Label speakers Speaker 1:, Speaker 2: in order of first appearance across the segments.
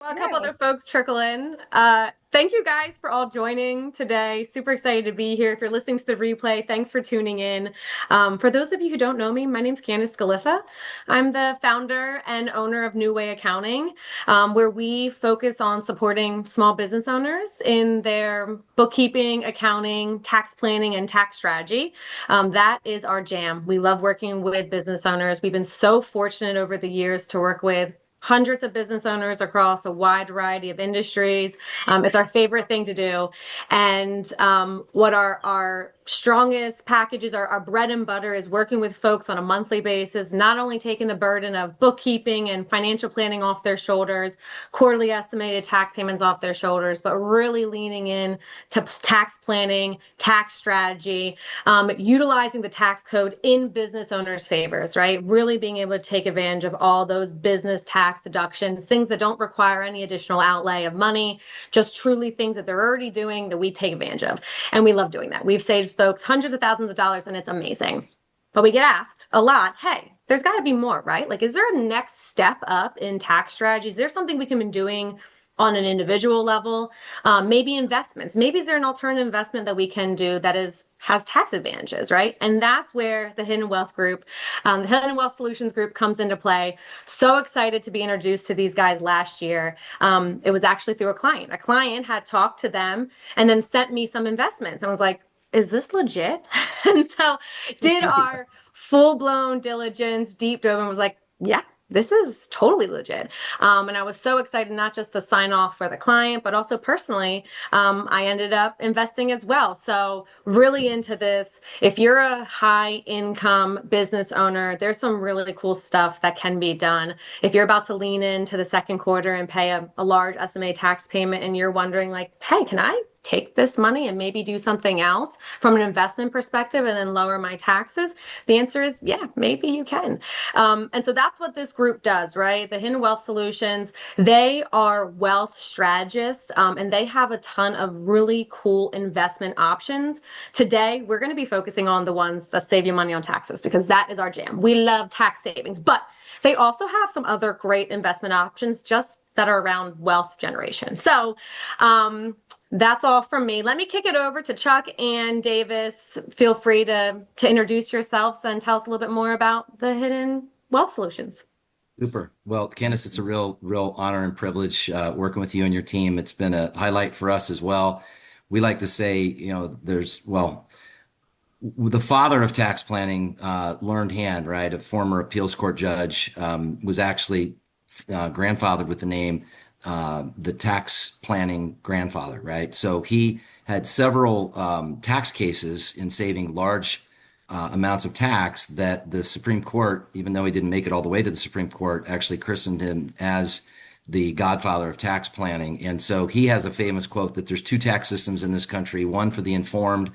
Speaker 1: Well, a couple other
Speaker 2: Nice.
Speaker 1: folks trickle in. Thank you guys for all joining today. Super excited to be here. If you're listening to the replay, thanks for tuning in. For those of you who don't know me, my name's Candice Galiffa. I'm the founder and owner of New Way Accounting, where we focus on supporting small business owners in their bookkeeping, accounting, tax planning, and tax strategy. That is our jam. We love working with business owners. We've been so fortunate over the years to work with hundreds of business owners across a wide variety of industries. It's our favorite thing to do. And what our strongest packages, our bread and butter is working with folks on a monthly basis, not only taking the burden of bookkeeping and financial planning off their shoulders, quarterly estimated tax payments off their shoulders, but really leaning in to tax planning, tax strategy, utilizing the tax code in business owners' favors, right? Really being able to take advantage of all those business tax deductions, things that don't require any additional outlay of money, just truly things that they're already doing that we take advantage of. And we love doing that. We've saved folks hundreds of thousands of dollars and it's amazing. But we get asked a lot, hey, there's got to be more, right? Like, is there a next step up in tax strategies? Is there something we can be doing on an individual level? Maybe investments. Maybe is there an alternative investment that we can do that has tax advantages, right? And that's where the Hidden Wealth Group, the Hidden Wealth Solutions Group comes into play. So excited to be introduced to these guys last year. It was actually through a client. A client had talked to them and then sent me some investments and was like, is this legit? And so did our full blown diligence, deep dive, and was like, yeah, this is totally legit. And I was so excited not just to sign off for the client, but also personally, I ended up investing as well. So really into this. If you're a high income business owner, there's some really cool stuff that can be done. If you're about to lean into the second quarter and pay a large SMA tax payment and you're wondering like, hey, can I take this money and maybe do something else from an investment perspective and then lower my taxes? The answer is yeah, maybe you can. And so that's what this group does, right? The Hidden Wealth Solutions, they are wealth strategists, and they have a ton of really cool investment options. Today, we're going to be focusing on the ones that save you money on taxes because that is our jam. We love tax savings, but they also have some other great investment options just that are around wealth generation. So, that's all from me. Let me kick it over to Chuck and Davis. Feel free to introduce yourselves and tell us a little bit more about the Hidden Wealth Solutions.
Speaker 3: Super. Well, Candace, it's a real honor and privilege working with you and your team. It's been a highlight for us as well. We like to say, the father of tax planning, learned hand, right? A former appeals court judge, was actually grandfathered with the name the tax planning grandfather, right? So he had several tax cases in saving large amounts of tax that the Supreme Court, even though he didn't make it all the way to the Supreme Court, actually christened him as the godfather of tax planning. And so he has a famous quote that there's two tax systems in this country, one for the informed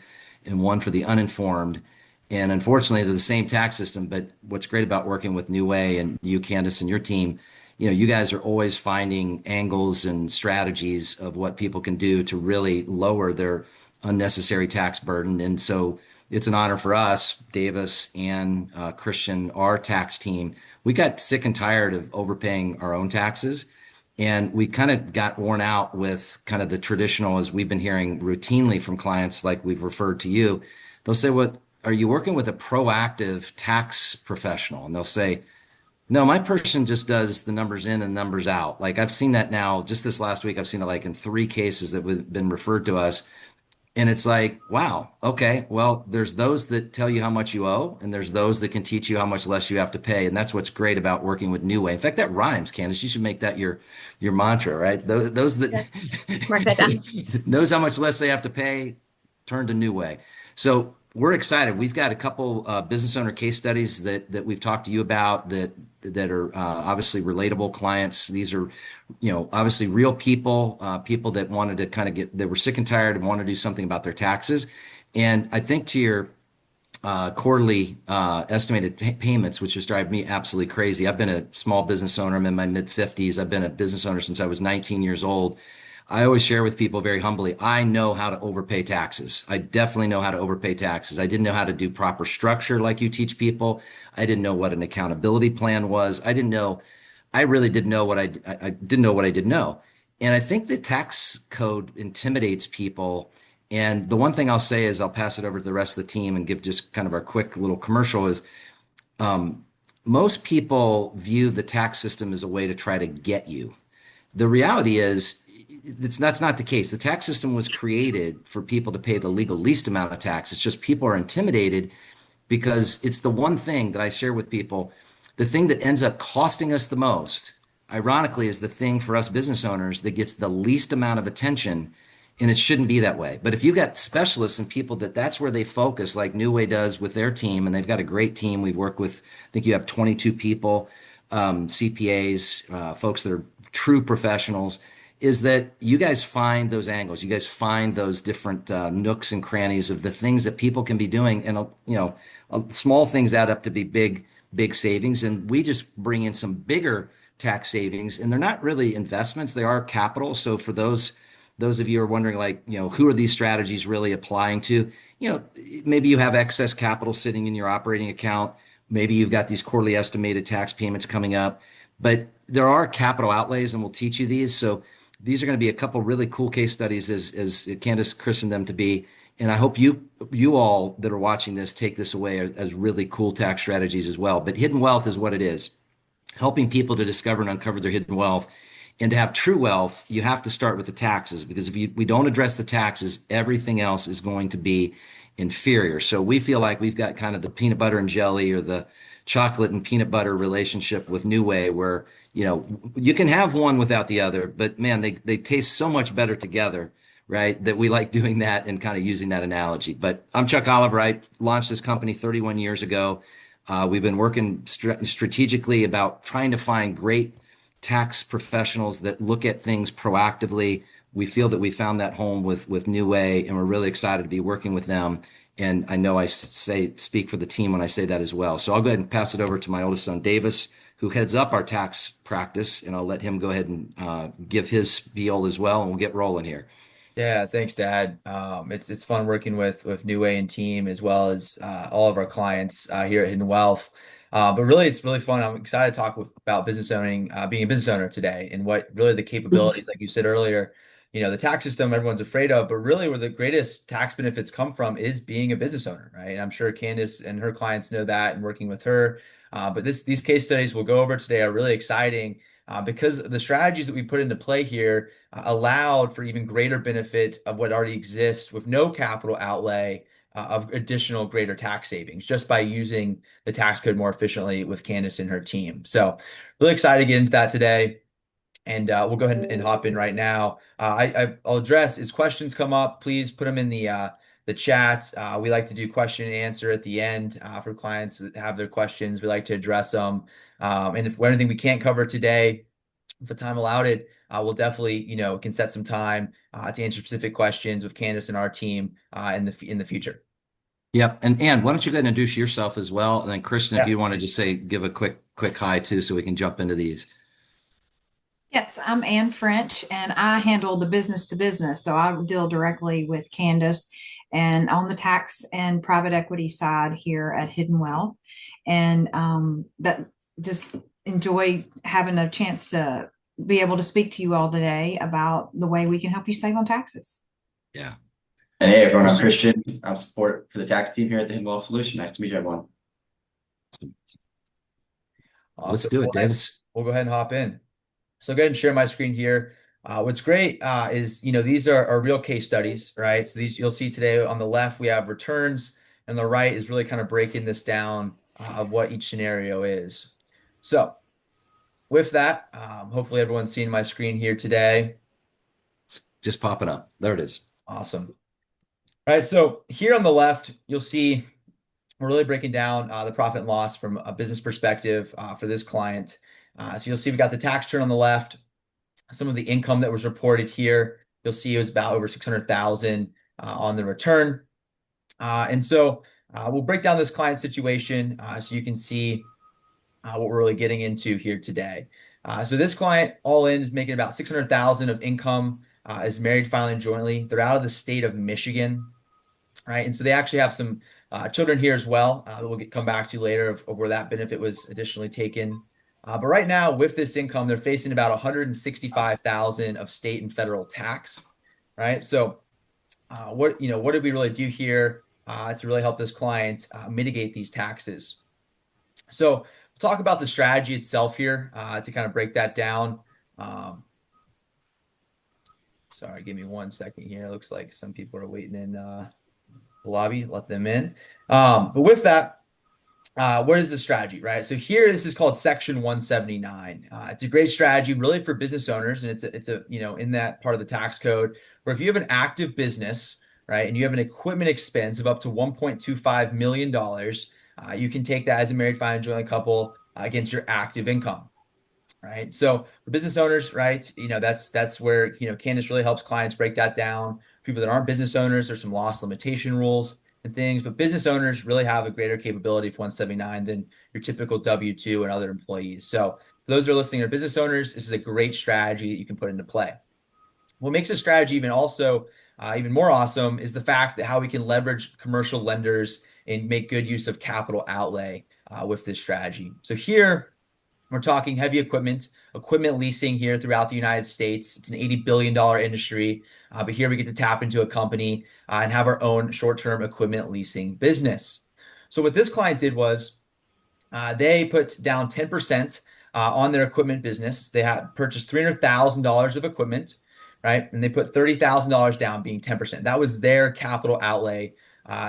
Speaker 3: and one for the uninformed. And unfortunately, they're the same tax system. But what's great about working with New Way and you, Candace, and your team, you guys are always finding angles and strategies of what people can do to really lower their unnecessary tax burden. And so it's an honor for us, Davis and Christian, our tax team. We got sick and tired of overpaying our own taxes. And we kind of got worn out with kind of the traditional, as we've been hearing routinely from clients, like we've referred to you. They'll say, "What are you working with a proactive tax professional?" And they'll say, "No, my person just does the numbers in and numbers out." Like I've seen that now, just this last week, I've seen it like in three cases that have been referred to us. And it's like, wow, okay, well, there's those that tell you how much you owe, and there's those that can teach you how much less you have to pay. And that's what's great about working with New Way. In fact, that rhymes, Candace. You should make that your mantra, right? Those
Speaker 1: Yes. Mark that down.
Speaker 3: that knows how much less they have to pay, turn to New Way. So we're excited. We've got a couple business owner case studies that we've talked to you about that are obviously relatable clients. These are, obviously real people, people that wanted to kind of that were sick and tired and want to do something about their taxes. And I think to your quarterly estimated payments, which just drive me absolutely crazy. I've been a small business owner. I'm in my mid 50s. I've been a business owner since I was 19 years old. I always share with people very humbly, I know how to overpay taxes. I definitely know how to overpay taxes. I didn't know how to do proper structure like you teach people. I didn't know what an accountability plan was. I really didn't know I didn't know what I didn't know. And I think the tax code intimidates people. And the one thing I'll say is I'll pass it over to the rest of the team and give just kind of our quick little commercial is um, most people view the tax system as a way to try to get you. The reality is that's not the case. The tax system was created for people to pay the legal least amount of tax. It's just people are intimidated because it's the one thing that I share with people. The thing that ends up costing us the most, ironically, is the thing for us business owners that gets the least amount of attention. And it shouldn't be that way. But if you've got specialists and people that's where they focus, like New Way does with their team, and they've got a great team. We've worked with, I think you have 22 people, CPAs, folks that are true professionals, is that you guys find those angles. You guys find those different nooks and crannies of the things that people can be doing. And, small things add up to be big, big savings. And we just bring in some bigger tax savings. And they're not really investments, they are capital. So for those of you who are wondering, like, who are these strategies really applying to? Maybe you have excess capital sitting in your operating account. Maybe you've got these quarterly estimated tax payments coming up, but there are capital outlays, and we'll teach you these. So these are going to be a couple really cool case studies as Candace christened them to be. And I hope you all that are watching this take this away as really cool tax strategies as well. But hidden wealth is what it is, helping people to discover and uncover their hidden wealth. And to have true wealth, you have to start with the taxes, because if we don't address the taxes, everything else is going to be inferior. So we feel like we've got kind of the peanut butter and jelly, or the chocolate and peanut butter relationship with New Way, where you can have one without the other, but man, they taste so much better together, right? That we like doing that and kind of using that analogy. But I'm Chuck Oliver. I launched this company 31 years ago. We've been working strategically about trying to find great tax professionals that look at things proactively. We feel that we found that home with New Way, and we're really excited to be working with them. And I know I speak for the team when I say that as well. So I'll go ahead and pass it over to my oldest son, Davis, who heads up our tax practice, and I'll let him go ahead and give his spiel as well, and we'll get rolling here.
Speaker 2: Yeah, thanks, Dad. It's fun working with New Way and team, as well as all of our clients here at Hidden Wealth. But really, it's really fun. I'm excited to talk about business owning, being a business owner today, and what really the capabilities, like you said earlier, the tax system everyone's afraid of, but really where the greatest tax benefits come from is being a business owner, right? And I'm sure Candace and her clients know that and working with her. But these case studies we'll go over today are really exciting because the strategies that we put into play here allowed for even greater benefit of what already exists with no capital outlay of additional greater tax savings, just by using the tax code more efficiently with Candace and her team. So really excited to get into that today. And we'll go ahead and hop in right now. I'll address, as questions come up, please put them in the chat. We like to do question and answer at the end for clients that have their questions. We like to address them. And if anything we can't cover today, if the time allowed it, we'll definitely, can set some time to answer specific questions with Candace and our team in the future.
Speaker 3: Yep. And Ann, why don't you go ahead and introduce yourself as well? And then Christian, if
Speaker 2: Yeah.
Speaker 3: you want to just give a quick hi too, so we can jump into these.
Speaker 4: Yes, I'm Anne French, and I handle the business to business. So I deal directly with Candace and on the tax and private equity side here at Hidden Wealth. And that just enjoy having a chance to be able to speak to you all today about the way we can help you save on taxes.
Speaker 3: Yeah.
Speaker 5: And hey, everyone, I'm Christian. I'm support for the tax team here at the Hidden Wealth Solution. Nice to meet you, everyone.
Speaker 3: Let's do it, Davis.
Speaker 2: We'll go ahead and hop in. So go ahead and share my screen here. What's great is, these are real case studies, right? So these you'll see today on the left, we have returns, and the right is really kind of breaking this down of what each scenario is. So with that, hopefully everyone's seeing my screen here today.
Speaker 3: It's just popping up. There it is.
Speaker 2: Awesome. All right, so here on the left, you'll see we're really breaking down the profit and loss from a business perspective for this client. So you'll see we got the tax return on the left, some of the income that was reported here. You'll see it was about over 600,000 on the return. And so we'll break down this client situation so you can see what we're really getting into here today. So this client all in is making about 600,000 of income, is married, filing jointly. They're out of the state of Michigan, right? And so they actually have some children here as well that we'll come back to later of where that benefit was additionally taken. But right now, with this income, they're facing about 165,000 of state and federal tax, right? So, what did we really do here to really help this client mitigate these taxes? So, we'll talk about the strategy itself here to kind of break that down. Sorry, give me 1 second here. It looks like some people are waiting in the lobby. Let them in. But with that, what is the strategy, right? So here, this is called Section 179. It's a great strategy, really, for business owners, and it's a in that part of the tax code where if you have an active business, right, and you have an equipment expense of up to $1.25 million, you can take that as a married, filing, joint couple against your active income. Right. So for business owners, right, that's where, Candace really helps clients break that down. People that aren't business owners, there's some loss limitation rules and things, but business owners really have a greater capability for 179 than your typical W-2 and other employees. So for those that are listening, are business owners, this is a great strategy that you can put into play. What makes this strategy even more awesome is the fact that how we can leverage commercial lenders and make good use of capital outlay with this strategy. So here, we're talking heavy equipment leasing here throughout the United States. It's an $80 billion industry, but here we get to tap into a company and have our own short-term equipment leasing business. So what this client did was they put down 10% on their equipment business. They had purchased $300,000 of equipment, right? And they put $30,000 down, being 10%. That was their capital outlay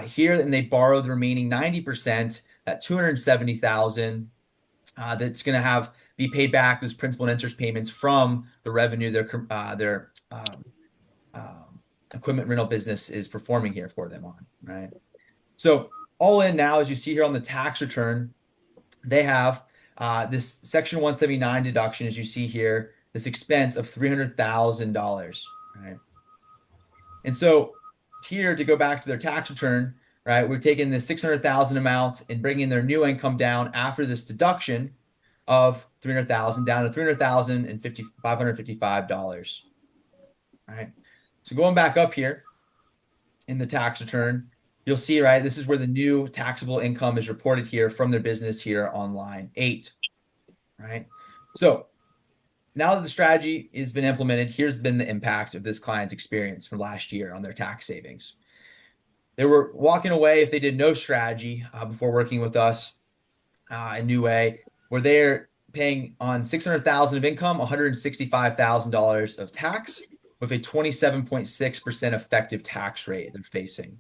Speaker 2: here, and they borrowed the remaining 90%, that $270,000. That's going to be paid back those principal and interest payments from the revenue their equipment rental business is performing here for them on, right? So all in now, as you see here on the tax return, they have this Section 179 deduction, as you see here, this expense of $300,000, right? And so here, to go back to their tax return, right, we're taking the 600,000 amount and bringing their new income down after this deduction of 300,000 down to $300,555. Right. So going back up here in the tax return, you'll see, right, this is where the new taxable income is reported here from their business here on line 8. Right. So now that the strategy has been implemented, here's been the impact of this client's experience from last year on their tax savings. They were walking away if they did no strategy before working with us in New Way, where they're paying on $600,000 of income, $165,000 of tax, with a 27.6% effective tax rate they're facing.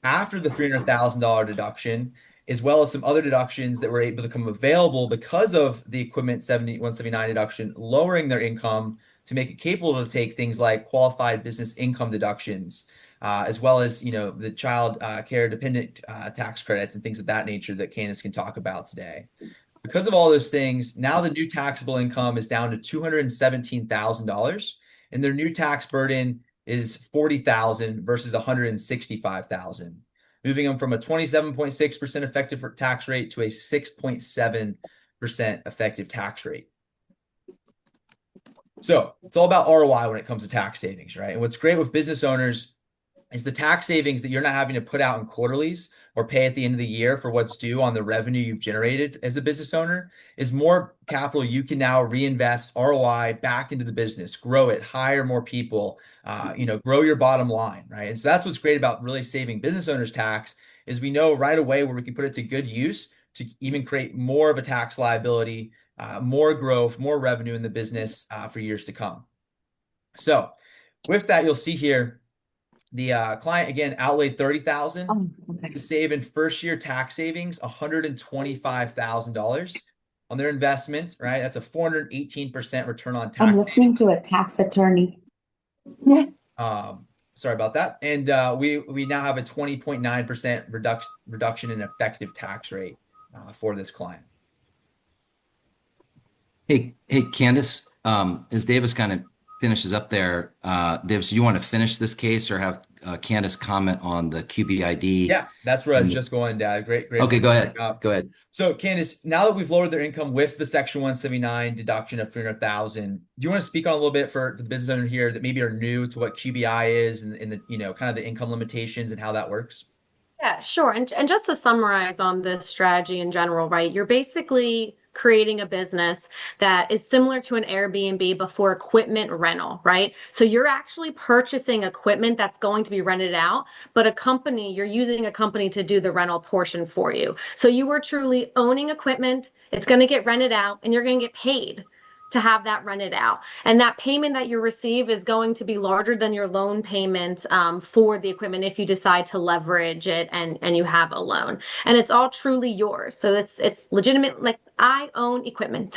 Speaker 2: After the $300,000 deduction, as well as some other deductions that were able to become available because of the equipment 179 deduction, lowering their income to make it capable to take things like qualified business income deductions, as well as the child care dependent tax credits and things of that nature that Candace can talk about today. Because of all those things, now the new taxable income is down to $217,000, and their new tax burden is $40,000 versus $165,000, moving them from a 27.6% effective tax rate to a 6.7% effective tax rate. So it's all about ROI when it comes to tax savings, right? And what's great with business owners is the tax savings that you're not having to put out in quarterlies or pay at the end of the year for what's due on the revenue you've generated as a business owner is more capital you can now reinvest ROI back into the business, grow it, hire more people, grow your bottom line, right? And so that's what's great about really saving business owners tax is we know right away where we can put it to good use to even create more of a tax liability, more growth, more revenue in the business for years to come. So with that, you'll see here, the client, again, outlaid $30,000 to save in first year tax savings, $125,000 on their investment, right? That's a 418% return on tax.
Speaker 6: I'm listening to a tax attorney.
Speaker 2: Sorry about that. And we now have a 20.9% reduction in effective tax rate for this client.
Speaker 3: Hey, Candace, as Davis kind of finishes up there, Davis, you want to finish this case or have Candace comment on the QBID?
Speaker 2: Yeah, that's where I was just going, Dad. Great.
Speaker 3: Okay, go ahead. Go ahead.
Speaker 2: So, Candace, now that we've lowered their income with the Section 179 deduction of $300,000, do you want to speak on a little bit for the business owner here that maybe are new to what QBI is and the kind of the income limitations and how that works?
Speaker 1: Yeah, sure. And just to summarize on this strategy in general, right? You're basically creating a business that is similar to an Airbnb, but for equipment rental, right? So you're actually purchasing equipment that's going to be rented out, but you're using a company to do the rental portion for you. So you are truly owning equipment, it's going to get rented out, and you're going to get paid to have that rented out. And that payment that you receive is going to be larger than your loan payment for the equipment if you decide to leverage it and you have a loan. And it's all truly yours. So it's legitimate, like I own equipment.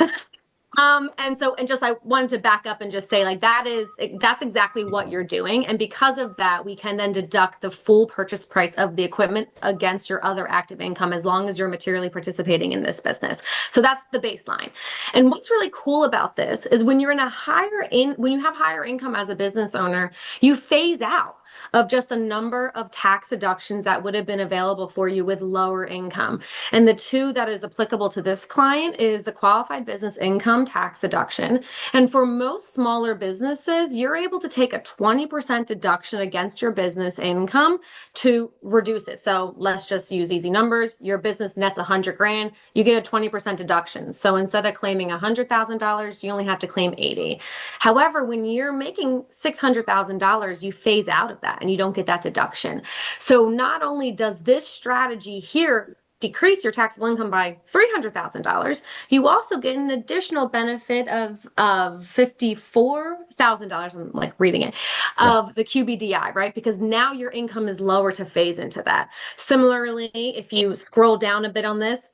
Speaker 1: And just I wanted to back up and just say like that's exactly what you're doing. And because of that, we can then deduct the full purchase price of the equipment against your other active income as long as you're materially participating in this business. So that's the baseline. And what's really cool about this is when you have higher income as a business owner, you phase out of just a number of tax deductions that would have been available for you with lower income. And the two that is applicable to this client is the qualified business income tax deduction. And for most smaller businesses, you're able to take a 20% deduction against your business income to reduce it. So let's just use easy numbers. Your business nets 100 grand, you get a 20% deduction. So instead of claiming $100,000, you only have to claim 80. However, when you're making $600,000, you phase out of that and you don't get that deduction. So not only does this strategy here decrease your taxable income by $300,000, you also get an additional benefit of $54,000. I'm like reading it of the QBDI, right? Because now your income is lower to phase into that. Similarly, if you scroll down a bit on this,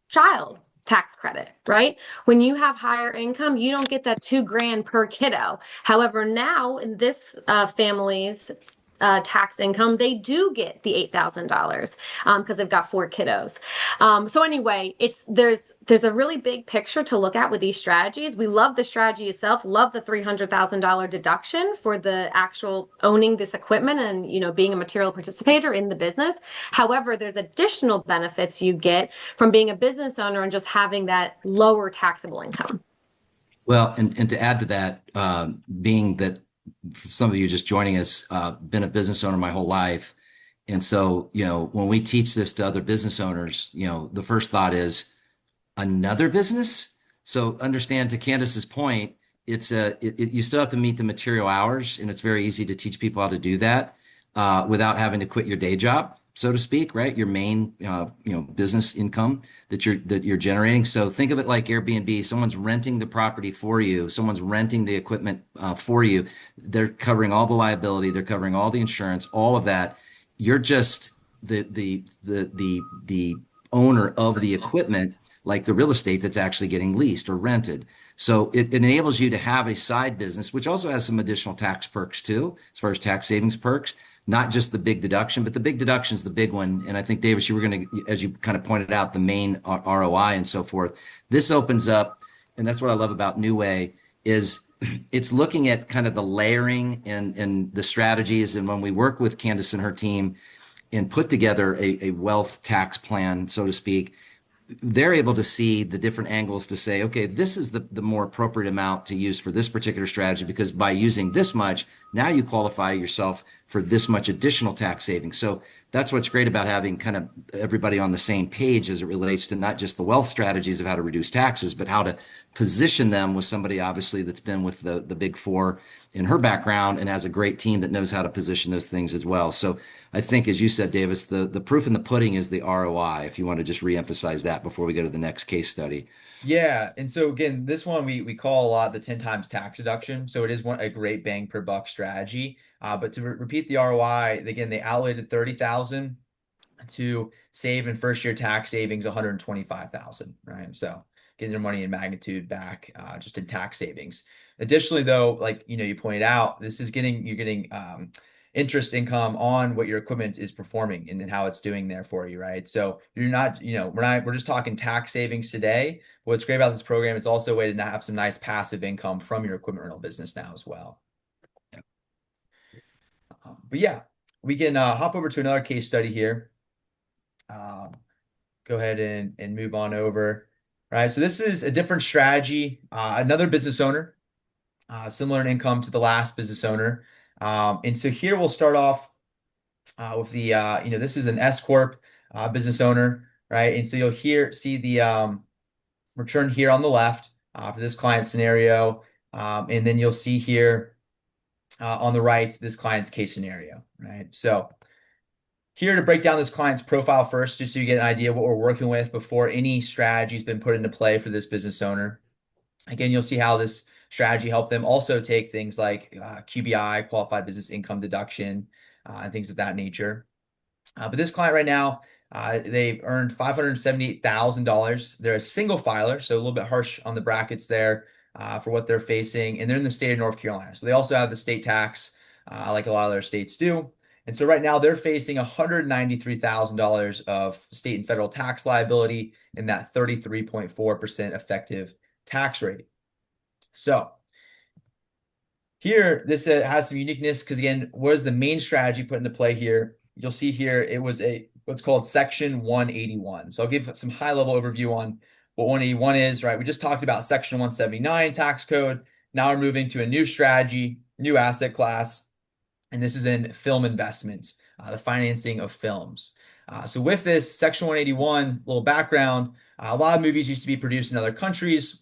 Speaker 1: child tax credit, right? When you have higher income, you don't get that 2 grand per kiddo. However, now in this family's tax income, they do get the $8,000 because they've got 4 kiddos. So anyway, there's a really big picture to look at with these strategies. We love the strategy itself, love the $300,000 deduction for the actual owning this equipment and being a material participator in the business. However, there's additional benefits you get from being a business owner and just having that lower taxable income.
Speaker 3: Well, and to add to that, being that for some of you just joining us, been a business owner my whole life. And so, when we teach this to other business owners, the first thought is another business. So understand, to Candace's point, you still have to meet the material hours, and it's very easy to teach people how to do that without having to quit your day job, so to speak, right? Your main, business income that you're generating. So think of it like Airbnb. Someone's renting the property for you. Someone's renting the equipment for you. They're covering all the liability. They're covering all the insurance, all of that. You're just the owner of the equipment, like the real estate that's actually getting leased or rented. So it enables you to have a side business, which also has some additional tax perks too, as far as tax savings perks. Not just the big deduction, but the big deduction is the big one. And I think, Davis, you were going to, as you kind of pointed out, the main ROI and so forth. This opens up, and that's what I love about New Way, is it's looking at kind of the layering and the strategies. And when we work with Candace and her team and put together a wealth tax plan, so to speak, they're able to see the different angles to say, okay, this is the more appropriate amount to use for this particular strategy, because by using this much, now you qualify yourself for this much additional tax savings. So that's what's great about having kind of everybody on the same page as it relates to not just the wealth strategies of how to reduce taxes, but how to position them with somebody obviously that's been with the big four in her background and has a great team that knows how to position those things as well. So I think, as you said, Davis, the proof in the pudding is the ROI, if you want to just reemphasize that before we go to the next case study.
Speaker 2: Yeah. And so again, this one we call a lot the 10 times tax deduction. So it is a great bang per buck strategy. But to repeat the ROI, again, they outlaid 30,000 to save in first year tax savings 125,000, right? So getting their money in magnitude back just in tax savings. Additionally, though, like you pointed out, you're getting interest income on what your equipment is performing and how it's doing there for you, right? So you're not, we're just talking tax savings today. What's great about this program, it's also a way to have some nice passive income from your equipment rental business now as well. But yeah, we can hop over to another case study here. Go ahead and move on over. Right. So this is a different strategy. Another business owner, similar in income to the last business owner. And so here we'll start off with the, this is an S Corp business owner, right? And so you'll see the return here on the left for this client scenario. And then you'll see here on the right, this client's case scenario, right? So here to break down this client's profile first, just so you get an idea of what we're working with before any strategy's been put into play for this business owner. Again, you'll see how this strategy helped them also take things like QBI, qualified business income deduction, and things of that nature. But this client right now, they've earned $578,000. They're a single filer, so a little bit harsh on the brackets there for what they're facing. And they're in the state of North Carolina. So they also have the state tax, like a lot of other states do. And so right now they're facing $193,000 of state and federal tax liability in that 33.4% effective tax rate. So here, this has some uniqueness because, again, what is the main strategy put into play here? You'll see here it was what's called Section 181. So I'll give some high-level overview on what 181 is, right? We just talked about Section 179 tax code. Now we're moving to a new strategy, new asset class, and this is in film investments, the financing of films. So with this Section 181, little background, a lot of movies used to be produced in other countries.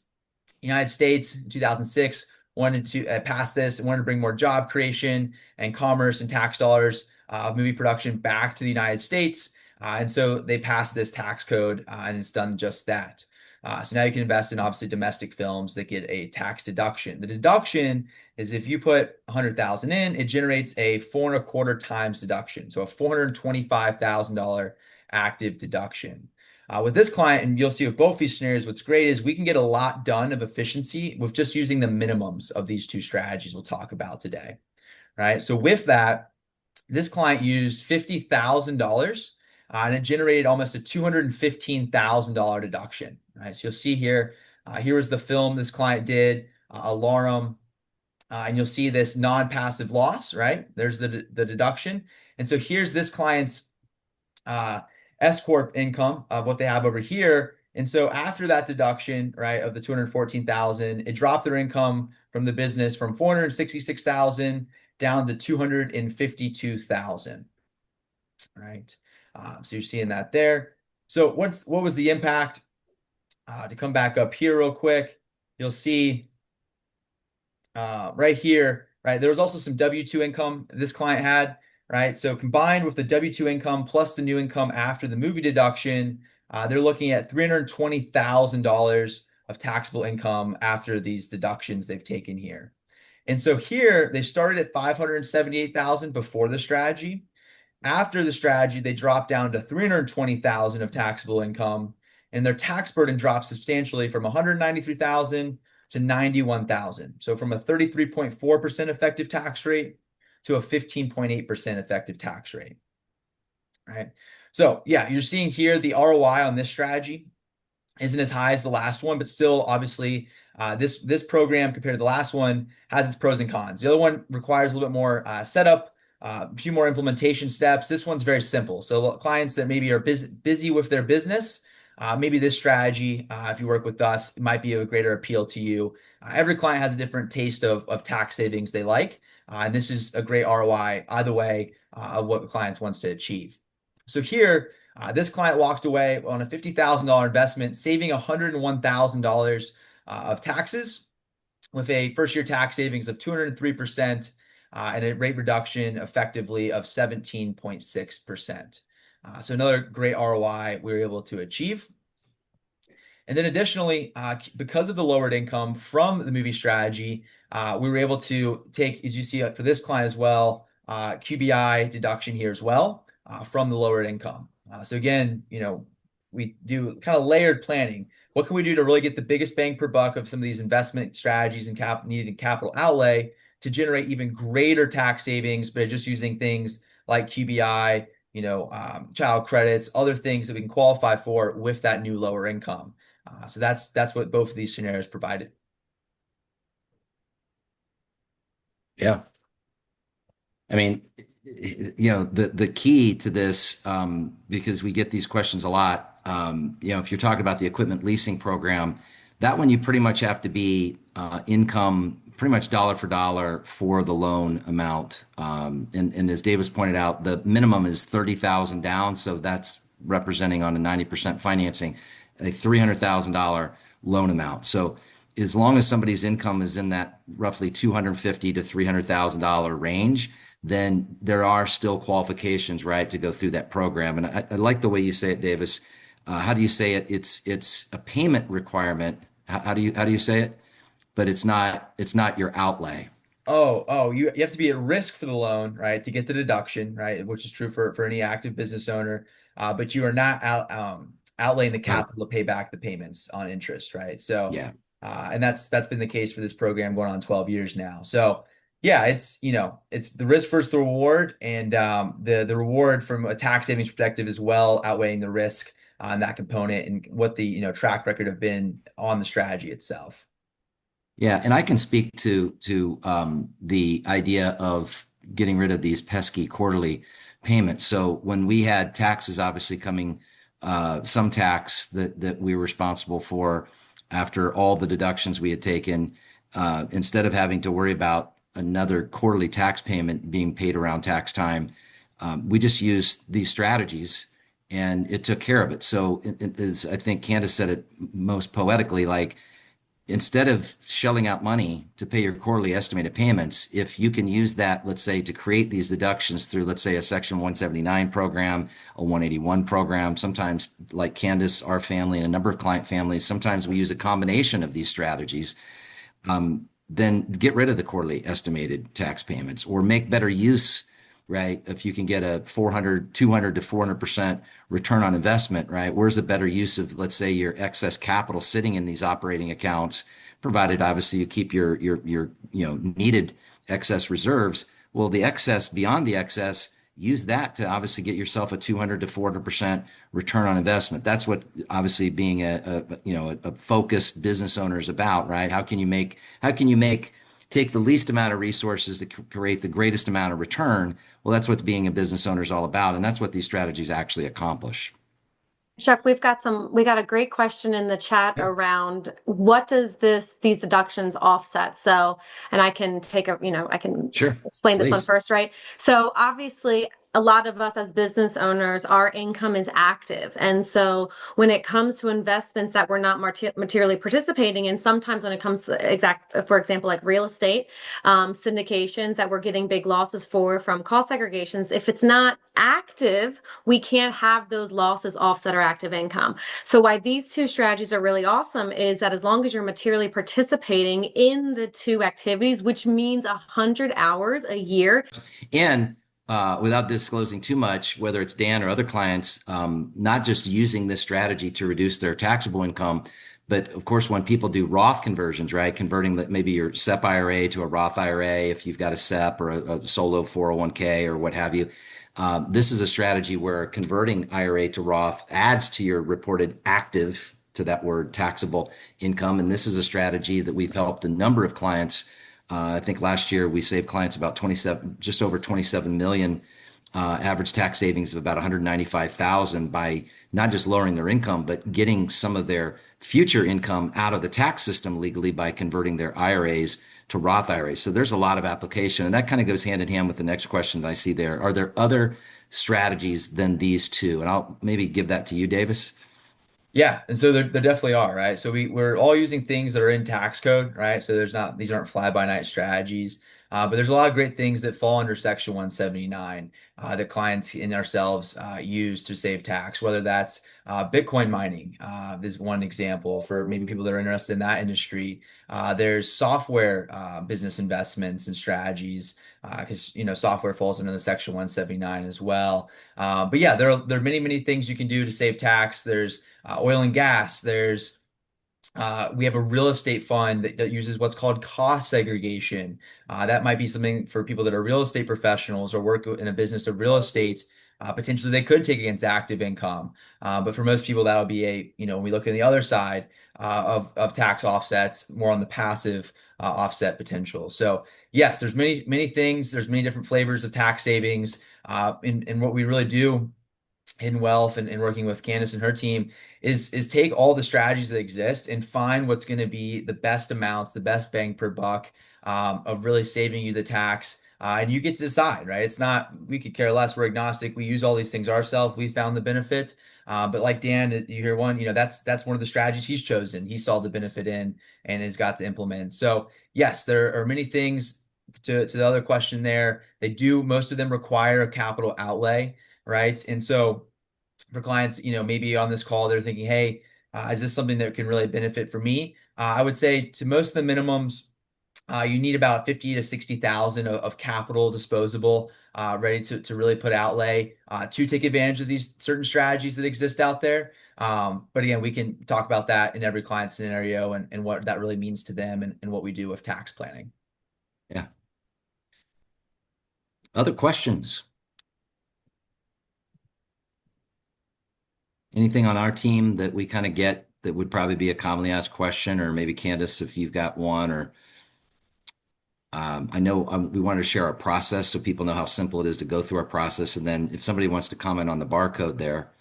Speaker 2: United States in 2006 wanted to pass this and wanted to bring more job creation and commerce and tax dollars of movie production back to the United States. And so they passed this tax code and it's done just that. So now you can invest in obviously domestic films that get a tax deduction. The deduction is if you put 100,000 in, it generates a 4.25 times deduction. So a $425,000 active deduction. With this client, and you'll see with both these scenarios, what's great is we can get a lot done of efficiency with just using the minimums of these two strategies we'll talk about today, right? So with that, this client used $50,000 and it generated almost a $215,000 deduction, right? So you'll see here, here was the film this client did, Alarum, and you'll see this non-passive loss, right? There's the deduction. And so here's this client's S-Corp income of what they have over here. And so after that deduction, right, of the 214,000, it dropped their income from the business from 466,000 down to 252,000, right? So you're seeing that there. So what was the impact? To come back up here real quick, you'll see right here, right? There was also some W-2 income this client had, right? So combined with the W-2 income plus the new income after the movie deduction, they're looking at $320,000 of taxable income after these deductions they've taken here. And so here they started at $578,000 before the strategy. After the strategy, they dropped down to $320,000 of taxable income, and their tax burden dropped substantially from $193,000 to $91,000. So from a 33.4% effective tax rate to a 15.8% effective tax rate, right? So yeah, you're seeing here the ROI on this strategy isn't as high as the last one, but still obviously this program compared to the last one has its pros and cons. The other one requires a little bit more setup, a few more implementation steps. This one's very simple. So clients that maybe are busy with their business, maybe this strategy, if you work with us, it might be of a greater appeal to you. Every client has a different taste of tax savings they like. And this is a great ROI either way of what clients wants to achieve. So here, this client walked away on a $50,000 investment, saving $101,000 of taxes with a first-year tax savings of 203% and a rate reduction effectively of 17.6%. So another great ROI we were able to achieve. And then additionally, because of the lowered income from the movie strategy, we were able to take, as you see for this client as well, QBI deduction here as well from the lowered income. So again, we do kind of layered planning. What can we do to really get the biggest bang per buck of some of these investment strategies and needed capital outlay to generate even greater tax savings, but just using things like QBI, child credits, other things that we can qualify for with that new lower income. So that's what both of these scenarios provided.
Speaker 3: Yeah. I mean, the key to this, because we get these questions a lot, if you're talking about the equipment leasing program, that one you pretty much have to be income pretty much dollar for dollar for the loan amount. And as Davis pointed out, the minimum is 30,000 down. So that's representing on a 90% financing, a $300,000 loan amount. So as long as somebody's income is in that roughly $250,000 to $300,000 range, then there are still qualifications, right, to go through that program. And I like the way you say it, Davis. How do you say it? It's a payment requirement. How do you say it? But it's not your outlay.
Speaker 2: You have to be at risk for the loan, right, to get the deduction, right, which is true for any active business owner. But you are not outlaying the
Speaker 3: Right.
Speaker 2: capital to pay back the payments on interest, right? So,
Speaker 3: Yeah.
Speaker 2: and that's been the case for this program going on 12 years now. So, yeah, it's the risk versus the reward, and the reward from a tax savings perspective is well outweighing the risk on that component and what the track record have been on the strategy itself.
Speaker 3: Yeah, and I can speak to the idea of getting rid of these pesky quarterly payments. So when we had taxes obviously coming, some tax that we were responsible for after all the deductions we had taken, instead of having to worry about another quarterly tax payment being paid around tax time, we just used these strategies and it took care of it. So as I think Candace said it most poetically, like instead of shelling out money to pay your quarterly estimated payments, if you can use that, let's say, to create these deductions through, let's say, a Section 179 program, a 181 program, sometimes like Candace, our family, and a number of client families, sometimes we use a combination of these strategies. Then get rid of the quarterly estimated tax payments or make better use, right? If you can get a 200 to 400% return on investment, right? Where's the better use of, let's say, your excess capital sitting in these operating accounts, provided obviously you keep your needed excess reserves. Well, the excess beyond the excess, use that to obviously get yourself a 200 to 400% return on investment. That's what obviously being a focused business owner is about, right? How can you take the least amount of resources to create the greatest amount of return? Well, that's what being a business owner is all about. And that's what these strategies actually accomplish.
Speaker 1: Chuck, we got a great question in the chat
Speaker 2: Yeah.
Speaker 1: around what does these deductions offset? So, and I can I can
Speaker 3: Sure,
Speaker 1: explain this one
Speaker 3: please.
Speaker 1: first, right? So obviously a lot of us as business owners, our income is active. And so when it comes to investments that we're not materially participating in, sometimes when it comes to for example, like real estate, syndications that we're getting big losses from cost segregations, if it's not active, we can't have those losses offset our active income. So why these two strategies are really awesome is that as long as you're materially participating in the two activities, which means 100 hours a year.
Speaker 3: And without disclosing too much, whether it's Dan or other clients, not just using this strategy to reduce their taxable income, but of course, when people do Roth conversions, right, converting maybe your SEP IRA to a Roth IRA, if you've got a SEP or a solo 401k or what have you, this is a strategy where converting IRA to Roth adds to your reported active, to that word, taxable income. And this is a strategy that we've helped a number of clients. I think last year we saved clients about just over 27 million, average tax savings of about 195,000 by not just lowering their income, but getting some of their future income out of the tax system legally by converting their IRAs to Roth IRAs. So there's a lot of application, and that kind of goes hand in hand with the next question that I see there. Are there other strategies than these two? And I'll maybe give that to you, Davis.
Speaker 2: Yeah, and so there definitely are, right? So we're all using things that are in tax code, right? So these aren't fly-by-night strategies, but there's a lot of great things that fall under Section 179 that clients and ourselves use to save tax, whether that's Bitcoin mining is one example for maybe people that are interested in that industry. There's software business investments and strategies because software falls into the Section 179 as well. But yeah, there are many things you can do to save tax. There's oil and gas. We have a real estate fund that uses what's called cost segregation. That might be something for people that are real estate professionals or work in a business of real estate. Potentially they could take against active income. But for most people, that would be when we look at the other side of tax offsets, more on the passive offset potential. So yes, there's many things. There's many different flavors of tax savings. And what we really do Hidden Wealth and working with Candace and her team is take all the strategies that exist and find what's going to be the best amounts, the best bang per buck of really saving you the tax And you get to decide, right? It's not, we could care less. We're agnostic. We use all these things ourselves. We found the benefit. But like Dan, you hear one, that's one of the strategies he's chosen. He saw the benefit in and has got to implement. So yes, there are many things to the other question there. Most of them require a capital outlay, right? And so for clients, maybe on this call, they're thinking, hey, is this something that can really benefit for me? I would say to most of the minimums, you need about 50 to 60,000 of capital disposable, ready to really put outlay to take advantage of these certain strategies that exist out there. But again, we can talk about that in every client scenario and what that really means to them and what we do with tax planning.
Speaker 3: Yeah. Other questions? Anything on our team that we kind of get that would probably be a commonly asked question, or maybe Candace, if you've got one, or I know we wanted to share our process so people know how simple it is to go through our process. And then if somebody wants to comment on the barcode there,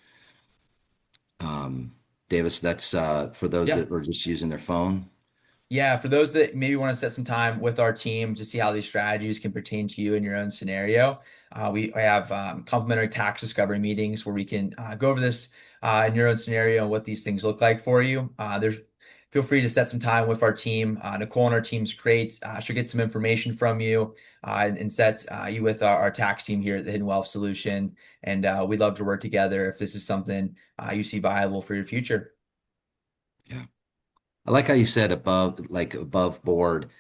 Speaker 3: Davis, that's for those that are just using their phone.
Speaker 2: Yeah, for those that maybe want to set some time with our team to see how these strategies can pertain to you in your own scenario, we have complimentary tax discovery meetings where we can go over this in your own scenario and what these things look like for you. Feel free to set some time with our team. Nicole and our team's great. She'll get some information from you and set you with our tax team here at the Hidden Wealth Solution. And we'd love to work together if this is something you see viable for your future.
Speaker 3: Yeah. I like how you said above board.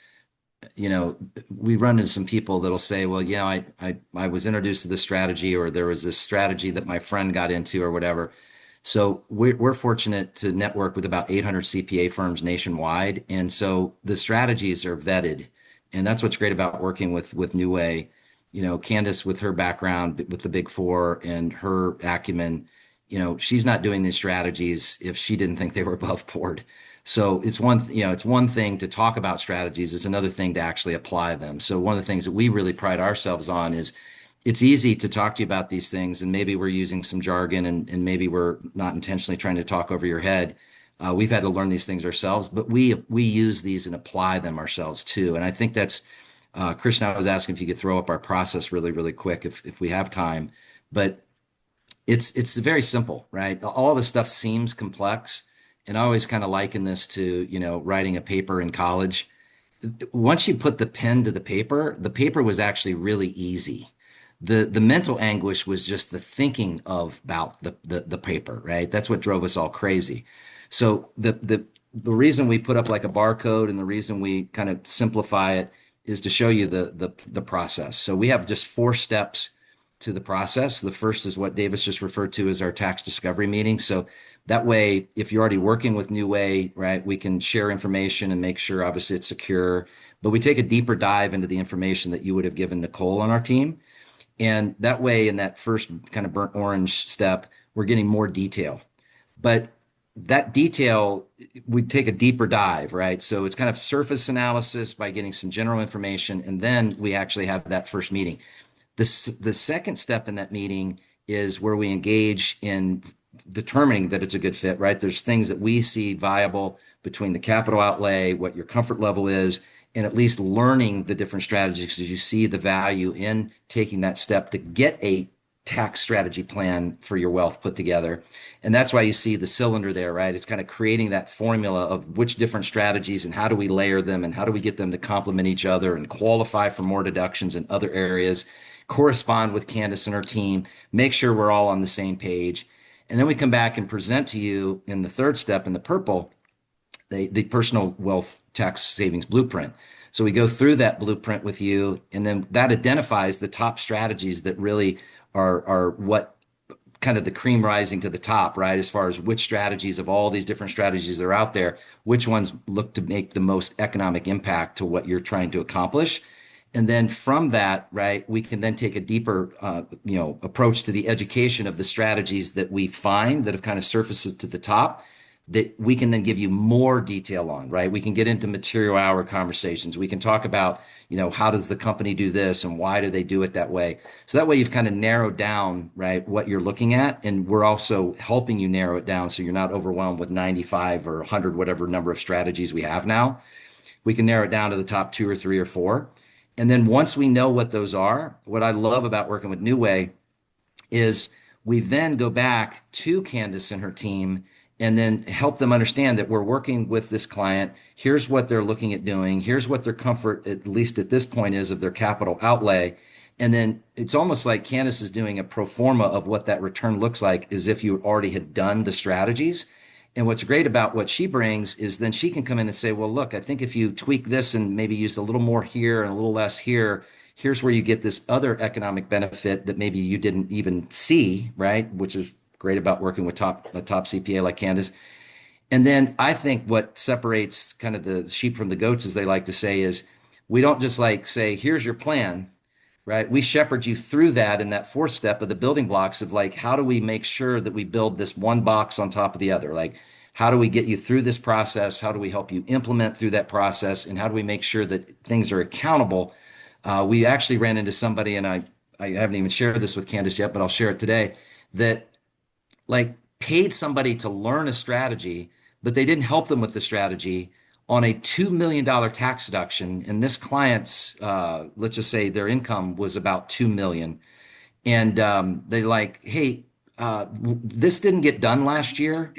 Speaker 3: We run into some people that'll say, well, I was introduced to this strategy, or there was this strategy that my friend got into, or whatever. So we're fortunate to network with about 800 CPA firms nationwide. And so the strategies are vetted. And that's what's great about working with New Way. Candace, with her background with the Big Four and her acumen, she's not doing these strategies if she didn't think they were above board. So it's one thing to talk about strategies. It's another thing to actually apply them. So one of the things that we really pride ourselves on is it's easy to talk to you about these things, and maybe we're using some jargon and maybe we're not intentionally trying to talk over your head. We've had to learn these things ourselves, but we use these and apply them ourselves too. And I think that's, Krishna, I was asking if you could throw up our process really, really quick if we have time, but it's very simple, right? All this stuff seems complex. And I always kind of liken this to, writing a paper in college. Once you put the pen to the paper was actually really easy. The mental anguish was just the thinking about the paper, right? That's what drove us all crazy. So the reason we put up like a barcode and the reason we kind of simplify it is to show you the process. So we have just 4 steps to the process. The first is what Davis just referred to as our tax discovery meeting. So that way, if you're already working with New Way, right, we can share information and make sure obviously it's secure, but we take a deeper dive into the information that you would have given Nicole on our team. And that way, in that first kind of burnt orange step, we're getting more detail. But that detail, we take a deeper dive, right? So it's kind of surface analysis by getting some general information, and then we actually have that first meeting. The second step in that meeting is where we engage in determining that it's a good fit, right? There's things that we see viable between the capital outlay, what your comfort level is, and at least learning the different strategies as you see the value in taking that step to get a tax strategy plan for your wealth put together. And that's why you see the cylinder there, right? It's kind of creating that formula of which different strategies and how do we layer them and how do we get them to complement each other and qualify for more deductions in other areas, correspond with Candace and her team, make sure we're all on the same page. And then we come back and present to you in the third step in the purple, the personal wealth tax savings blueprint. So we go through that blueprint with you, and then that identifies the top strategies that really are what kind of the cream rising to the top, right? As far as which strategies of all these different strategies that are out there, which ones look to make the most economic impact to what you're trying to accomplish. And then from that, right, we can then take a deeper, approach to the education of the strategies that we find that have kind of surfaced to the top that we can then give you more detail on, right? We can get into material hour conversations. We can talk about, how does the company do this and why do they do it that way? So that way you've kind of narrowed down, right, what you're looking at. And we're also helping you narrow it down so you're not overwhelmed with 95 or 100, whatever number of strategies we have now. We can narrow it down to the top 2 or 3 or 4. And then once we know what those are, what I love about working with New Way is we then go back to Candace and her team and then help them understand that we're working with this client. Here's what they're looking at doing. Here's what their comfort, at least at this point, is of their capital outlay. And then it's almost like Candace is doing a pro forma of what that return looks like as if you already had done the strategies. And what's great about what she brings is then she can come in and say, well, look, I think if you tweak this and maybe use a little more here and a little less here, here's where you get this other economic benefit that maybe you didn't even see, right? Which is great about working with a top CPA like Candace. And then I think what separates kind of the sheep from the goats, as they like to say, is we don't just like say, here's your plan, right? We shepherd you through that in that fourth step of the building blocks of like, how do we make sure that we build this one box on top of the other? Like, how do we get you through this process? How do we help you implement through that process? And how do we make sure that things are accountable? We actually ran into somebody, and I haven't even shared this with Candace yet, but I'll share it today, that like paid somebody to learn a strategy, but they didn't help them with the strategy on a $2 million tax deduction. And this client's, let's just say their income was about 2 million. And they like, hey, this didn't get done last year.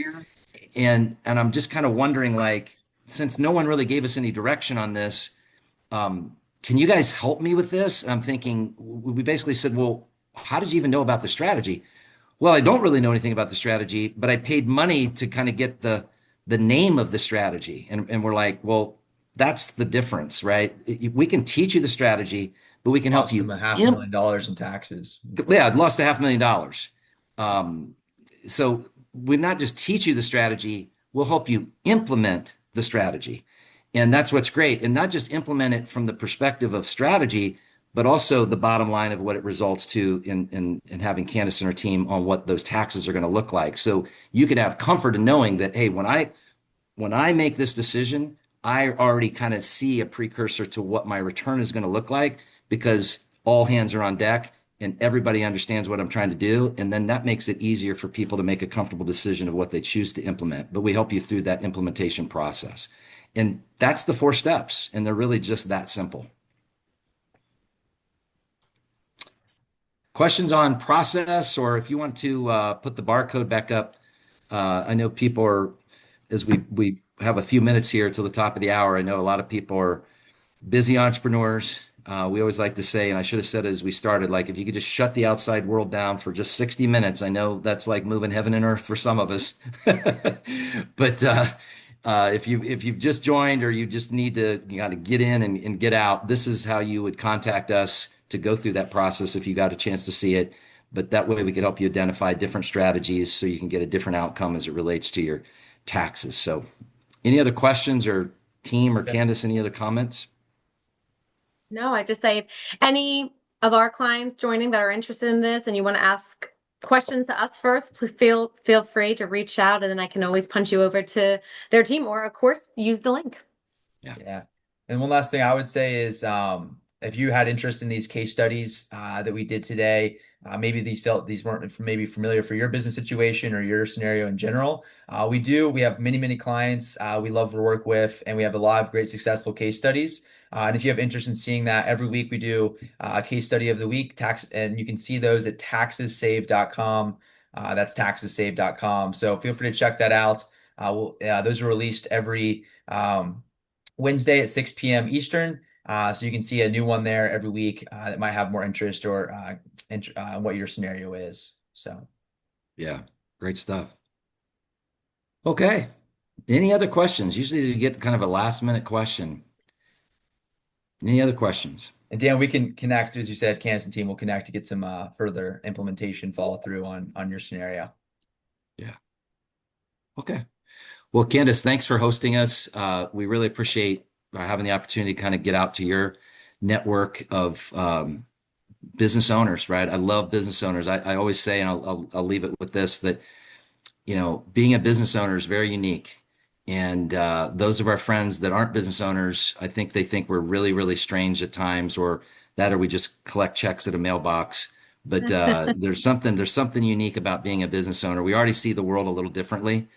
Speaker 3: And I'm just kind of wondering, like, since no one really gave us any direction on this, can you guys help me with this? And I'm thinking, we basically said, well, how did you even know about the strategy? Well, I don't really know anything about the strategy, but I paid money to kind of get the name of the strategy. And we're like, well, that's the difference, right? We can teach you the strategy, but we can help
Speaker 2: Cost
Speaker 3: you.
Speaker 2: them $500,000 in taxes.
Speaker 3: Yeah, I'd lost $500,000. So we not just teach you the strategy, we'll help you implement the strategy. And that's what's great. And not just implement it from the perspective of strategy, but also the bottom line of what it results to in having Candace and her team on what those taxes are going to look like. So you can have comfort in knowing that, hey, when I make this decision, I already kind of see a precursor to what my return is going to look like because all hands are on deck and everybody understands what I'm trying to do. And then that makes it easier for people to make a comfortable decision of what they choose to implement. But we help you through that implementation process. And that's the 4 steps. And they're really just that simple. Questions on process, or if you want to put the barcode back up. I know people are, as we have a few minutes here till the top of the hour, I know a lot of people are busy entrepreneurs. We always like to say, and I should have said it as we started, like if you could just shut the outside world down for just 60 minutes, I know that's like moving heaven and earth for some of us. But if you've just joined or you just need to get in and get out, this is how you would contact us to go through that process if you got a chance to see it. But that way we could help you identify different strategies so you can get a different outcome as it relates to your taxes. So any other questions, or team or Candace, any other comments?
Speaker 1: No, I just say if any of our clients joining that are interested in this and you want to ask questions to us first, please feel free to reach out, and then I can always punch you over to their team, or of course use the link.
Speaker 2: Yeah. And one last thing I would say is if you had interest in these case studies that we did today, maybe these weren't maybe familiar for your business situation or your scenario in general. We have many clients we love to work with, and we have a lot of great successful case studies. And if you have interest in seeing that, every week we do a case study of the week, and you can see those at taxessave.com. That's taxessave.com. So feel free to check that out. Those are released every Wednesday at 6 p.m. Eastern. So you can see a new one there every week that might have more interest or what your scenario is. So,
Speaker 3: yeah, great stuff. Okay. Any other questions? Usually you get kind of a last minute question. Any other questions?
Speaker 2: And Dan, we can connect, as you said, Candace and team will connect to get some further implementation follow through on your scenario.
Speaker 3: Yeah. Okay. Well, Candace, thanks for hosting us. We really appreciate having the opportunity to kind of get out to your network of business owners, right? I love business owners. I always say, and I'll leave it with this, that, being a business owner is very unique. And those of our friends that aren't business owners, I think they think we're really, really strange at times, or we just collect checks at a mailbox. But there's something unique about being a business owner. We already see the world a little differently.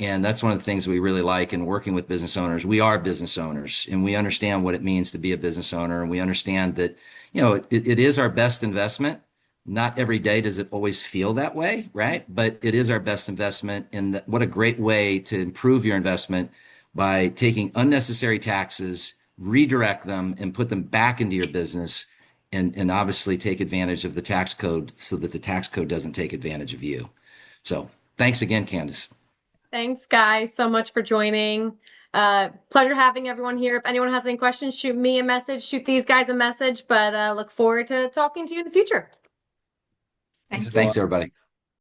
Speaker 3: And that's one of the things we really like in working with business owners. We are business owners and we understand what it means to be a business owner. And we understand that, it is our best investment. Not every day does it always feel that way, right? But it is our best investment. And what a great way to improve your investment by taking unnecessary taxes, redirect them, and put them back into your business. And obviously take advantage of the tax code so that the tax code doesn't take advantage of you. So thanks again, Candace.
Speaker 1: Thanks, guys, so much for joining. Pleasure having everyone here. If anyone has any questions, shoot me a message, shoot these guys a message, but look forward to talking to you in the future.
Speaker 4: Thank you.
Speaker 3: Thanks, everybody.